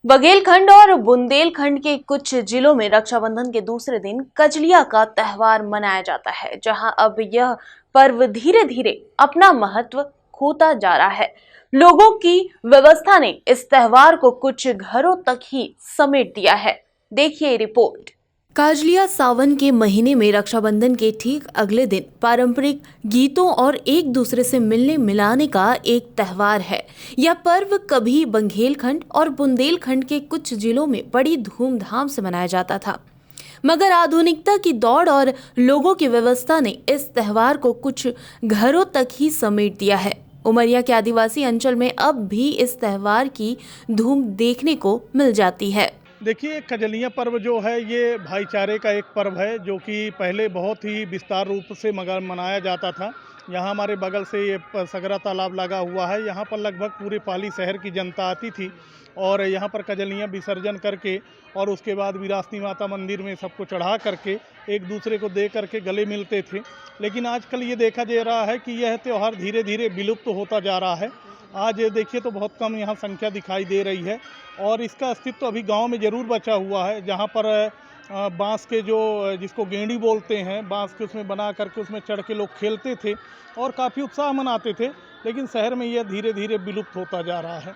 बघेलखंड और बुंदेलखंड के कुछ जिलों में रक्षाबंधन के दूसरे दिन कजलिया का त्योहार मनाया जाता है, जहां अब यह पर्व धीरे धीरे अपना महत्व खोता जा रहा है। लोगों की व्यवस्था ने इस त्योहार को कुछ घरों तक ही समेट दिया है। देखिए रिपोर्ट। काजलिया सावन के महीने में रक्षाबंधन के ठीक अगले दिन पारंपरिक गीतों और एक दूसरे से मिलने मिलाने का एक त्योहार है। यह पर्व कभी बघेलखंड और बुंदेलखंड के कुछ जिलों में बड़ी धूमधाम से मनाया जाता था, मगर आधुनिकता की दौड़ और लोगों की व्यवस्था ने इस त्योहार को कुछ घरों तक ही समेट दिया है। उमरिया के आदिवासी अंचल में अब भी इस त्योहार की धूम देखने को मिल जाती है। देखिए, कजलिया पर्व जो है ये भाईचारे का एक पर्व है जो कि पहले बहुत ही विस्तार रूप से मनाया जाता था। यहाँ हमारे बगल से ये सगरा तालाब लगा हुआ है। यहाँ पर लगभग पूरे पाली शहर की जनता आती थी और यहाँ पर कजलियाँ विसर्जन करके और उसके बाद विरासती माता मंदिर में सबको चढ़ा करके एक दूसरे को दे करके गले मिलते थे। लेकिन आजकल ये देखा जा रहा है कि यह त्यौहार धीरे धीरे विलुप्त होता जा रहा है। आज देखिए तो बहुत कम यहाँ संख्या दिखाई दे रही है और इसका अस्तित्व अभी गांव में ज़रूर बचा हुआ है, जहाँ पर बांस के जो जिसको गेंडी बोलते हैं, बांस के उसमें बना करके उसमें चढ़ के लोग खेलते थे और काफ़ी उत्साह मनाते थे। लेकिन शहर में यह धीरे धीरे विलुप्त होता जा रहा है।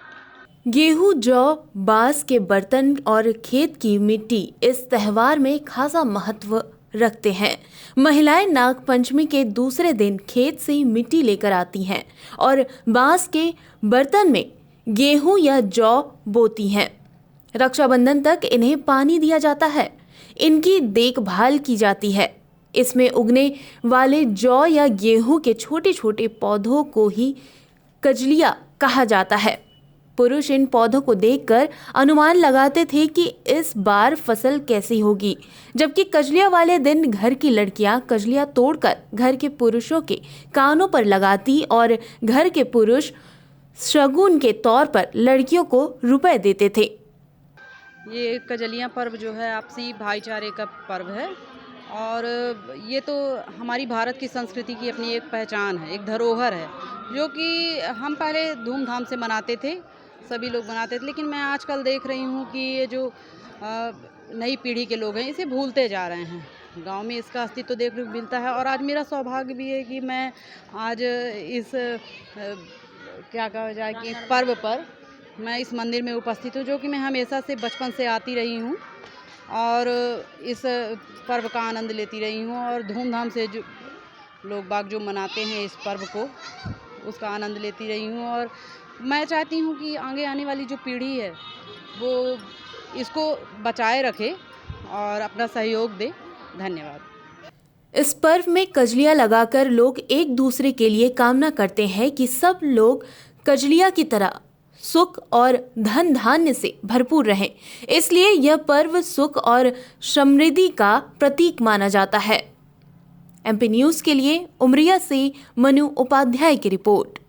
गेहूं, जौ, बांस के बर्तन और खेत की मिट्टी इस त्योहार में खासा महत्व रखते हैं। महिलाएं नाग पंचमी के दूसरे दिन खेत से मिट्टी लेकर आती हैं और बांस के बर्तन में गेहूं या जौ बोती हैं। रक्षाबंधन तक इन्हें पानी दिया जाता है, इनकी देखभाल की जाती है। इसमें उगने वाले जौ या गेहूं के छोटे छोटे पौधों को ही कजलिया कहा जाता है। पुरुष इन पौधों को देखकर अनुमान लगाते थे कि इस बार फसल कैसी होगी, जबकि कजलिया वाले दिन घर की लड़कियां कजलिया तोड़कर घर के पुरुषों के कानों पर लगाती और घर के पुरुष शगुन के तौर पर लड़कियों को रुपए देते थे। ये कजलियाँ पर्व जो है आपसी भाईचारे का पर्व है और ये तो हमारी भारत की संस्कृति की अपनी एक पहचान है, एक धरोहर है, जो कि हम पहले धूमधाम से मनाते थे, सभी लोग मनाते थे। लेकिन मैं आजकल देख रही हूँ कि ये जो नई पीढ़ी के लोग हैं इसे भूलते जा रहे हैं। गांव में इसका अस्तित्व देखने को मिलता है और आज मेरा सौभाग्य भी है कि मैं आज इस क्या कहा जाए कि पर्व पर मैं इस मंदिर में उपस्थित हूँ, जो कि मैं हमेशा से बचपन से आती रही हूँ और इस पर्व का आनंद लेती रही हूँ और धूमधाम से जो लोग बाग जो मनाते हैं इस पर्व को, उसका आनंद लेती रही हूँ। और मैं चाहती हूँ कि आगे आने वाली जो पीढ़ी है वो इसको बचाए रखे और अपना सहयोग दे। धन्यवाद। इस पर्व में कजलिया लगाकर लोग एक दूसरे के लिए कामना करते हैं कि सब लोग कजलिया की तरह सुख और धन धान्य से भरपूर रहें। इसलिए यह पर्व सुख और समृद्धि का प्रतीक माना जाता है। एमपी न्यूज़ के लिए उमरिया से मनु उपाध्याय की रिपोर्ट।